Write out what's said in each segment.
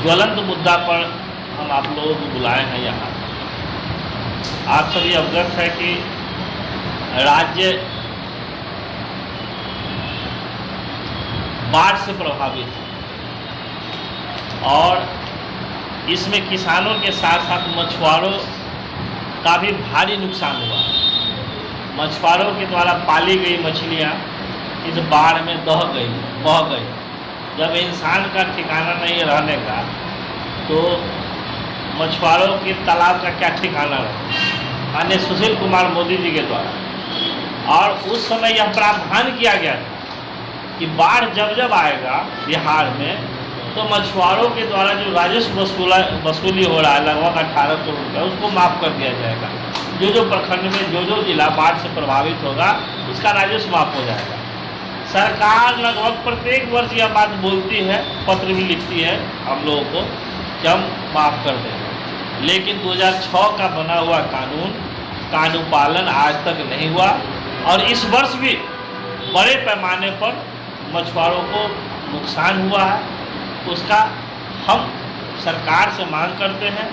ज्वलंत मुद्दा पर हम आप लोगों को बुलाए हैं यहाँ। आप सभी अवगत है कि राज्य बाढ़ से प्रभावित है और इसमें किसानों के साथ साथ मछुआरों का भी भारी नुकसान हुआ। मछुआरों के द्वारा पाली गई मछलियाँ इस बाढ़ में बह गई। जब इंसान का ठिकाना नहीं रहने का तो मछुआरों के तालाब का क्या ठिकाना रहे। माननीय सुशील कुमार मोदी जी के द्वारा और उस समय यह प्रावधान किया गया था कि बाढ़ जब आएगा बिहार में तो मछुआरों के द्वारा जो राजस्व वसूली हो रहा है लगभग 18 करोड़ रुपये उसको माफ़ कर दिया जाएगा। जो प्रखंड में जो जिला बाढ़ से प्रभावित होगा उसका राजस्व माफ़ हो जाएगा। सरकार लगभग प्रत्येक वर्ष यह बात बोलती है, पत्र भी लिखती है हम लोगों को कि हम माफ़ कर देंगे, लेकिन 2006 का बना हुआ कानून पालन आज तक नहीं हुआ और इस वर्ष भी बड़े पैमाने पर मछुआरों को नुकसान हुआ है। उसका हम सरकार से मांग करते हैं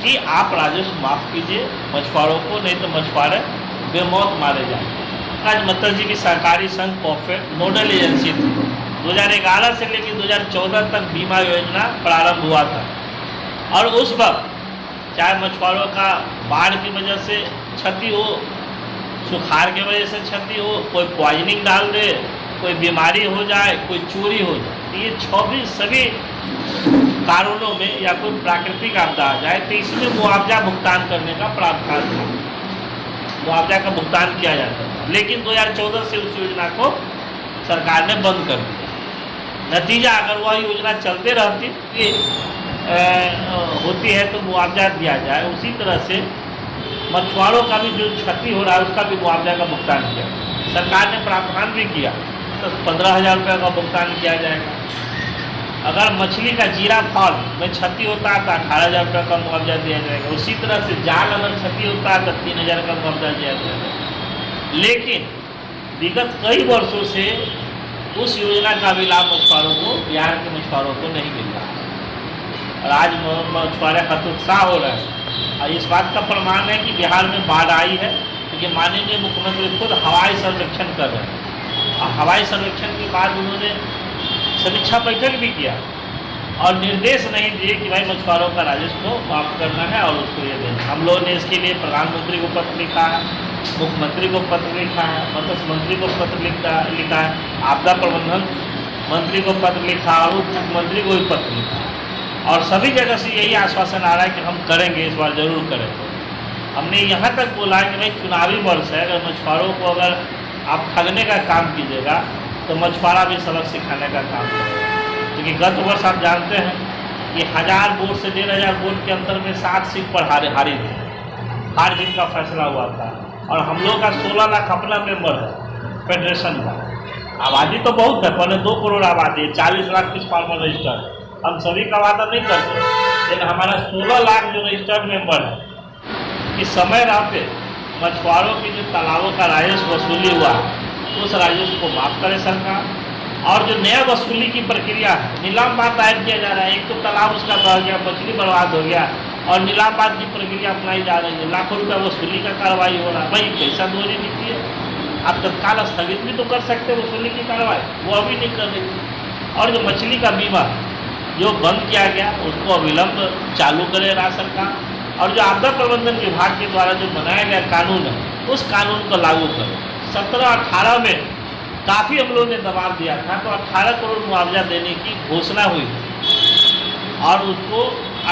कि आप राजस्व माफ़ कीजिए मछुआरों को, नहीं तो मछुआरे बेमौत मारे जाएंगे। आज मत्स्य जीवी सहकारी संघ कॉर्पोरेट नोडल एजेंसी थी। 2011 से लेकर 2014 तक बीमा योजना प्रारंभ हुआ था और उस वक्त चाहे मछुआरों का बाढ़ की वजह से क्षति हो, सुखाड़ की वजह से क्षति हो, कोई पॉइजनिंग डाल दे, कोई बीमारी हो जाए, कोई चोरी हो जाए, तो ये 24 सभी कारणों में या कोई प्राकृतिक आपदा आ जाए तो इसमें मुआवजा भुगतान करने का प्रावधान था, मुआवजा का भुगतान किया जाता था। लेकिन 2014 से उस योजना को सरकार ने बंद कर दिया। नतीजा अगर वह योजना चलते रहती होती है तो मुआवजा दिया जाए, उसी तरह से मछुआरों का भी जो क्षति हो रहा है उसका भी मुआवजा का भुगतान किया। सरकार ने प्रावधान भी किया तो 15,000 रुपये का भुगतान किया जाएगा। अगर मछली का जीरा फॉल में क्षति होता है तो 18,000 रुपये का मुआवजा दिया जाएगा। उसी तरह से जाल अगर क्षति होता है तो 3,000 का मुआवजा दिया जाएगा। लेकिन विगत कई वर्षों से उस योजना का भी लाभ मछुआरों को, बिहार के मछुआरों को नहीं मिल रहा है और आज मछुआरे हतोत्साह हो रहे हैं। और इस बात का प्रमाण है कि बिहार में बाढ़ आई है क्योंकि माननीय मुख्यमंत्री खुद हवाई सर्वेक्षण कर रहे हैं और हवाई सर्वेक्षण के बाद उन्होंने समीक्षा बैठक भी किया और निर्देश नहीं दिए कि भाई मछुआरों का राजस्व को माफ़ करना है और उसको ये देना। हम लोगों ने इसके लिए प्रधानमंत्री को पत्र लिखा है, मुख्यमंत्री को पत्र लिखा है, मत्स्य मंत्री को पत्र लिखा है, आपदा प्रबंधन मंत्री को पत्र लिखा और उप मुख्यमंत्री को भी पत्र लिखा और सभी जगह से यही आश्वासन आ रहा है कि हम करेंगे, इस बार जरूर करेंगे। हमने यहाँ तक बोला कि भाई चुनावी वर्ष है, अगर मछुआरों को अगर आप ठगने का काम कीजिएगा तो मछुआरा भी सबक सिखाने का काम करेगा। क्योंकि गत वर्ष आप जानते हैं कि 1000 वोट से 1,500 वोट के अंतर में 7 सीट पर हारी थी, हार जीत का फैसला हुआ था और हम लोग का 16 लाख अपना मेंबर है फेडरेशन का। आबादी तो बहुत है, पहले 2 करोड़ आबादी है, 40 लाख फिश फार्मर रजिस्टर्ड। हम सभी का वादा नहीं करते, लेकिन हमारा 16 लाख जो रजिस्टर्ड मेंबर है कि समय रहते मछुआरों की जो तालाबों का राजस्व वसूली हुआ उस राजस्व को माफ़ करे सरकार। और जो नया वसूली की प्रक्रिया है, नीलामबाद दायर किया जा रहा है। एक तो तालाब उसका बह गया, मछली बर्बाद हो गया और नीलामबाद की प्रक्रिया अपनाई जा रही है, लाखों रुपया वसूली का कार्रवाई हो रहा है। भाई पैसा दोहरी नीति है, आप तत्काल स्थगित भी तो कर सकते हैं वसूली की कार्रवाई, वो अभी नहीं कर रही। और जो मछली का बीमा जो बंद किया गया उसको अविलंब चालू करे राज्य सरकार और जो आपदा प्रबंधन विभाग के द्वारा जो बनाया गया कानून है उस कानून को लागू करें। 17-18 में काफ़ी हम लोगों ने दबाव दिया था तो 18 करोड़ मुआवजा देने की घोषणा हुई और उसको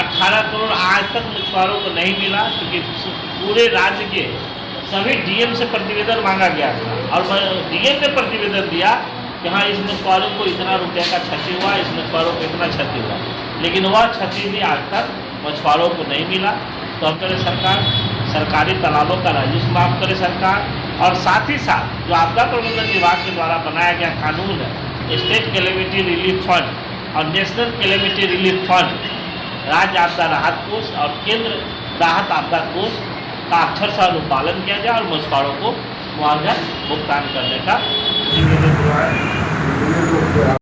18 करोड़ आज तक मछुआरों को नहीं मिला क्योंकि पूरे राज्य के सभी डीएम से प्रतिवेदन मांगा गया था और डीएम ने प्रतिवेदन दिया कि हाँ इस मछुआरों को इतना रुपये का क्षति हुआ, इस मछुआरों को इतना क्षति हुआ, लेकिन वह क्षति भी आज तक मछुआरों को नहीं मिला। तो अब करे सरकार सरकारी तालाबों का राजस्व माफ़ करे सरकार और साथ ही साथ जो आपदा प्रबंधन विभाग के द्वारा बनाया गया कानून है स्टेट कैलेमिटी रिलीफ फंड और नेशनल कैलेमिटी रिलीफ फंड, राज्य आपदा राहत कोष और केंद्र राहत आपदा कोष का अक्षरशः अनुपालन किया जाए और मछुआरों को मुआवजा भुगतान करने का जिम्मेदारी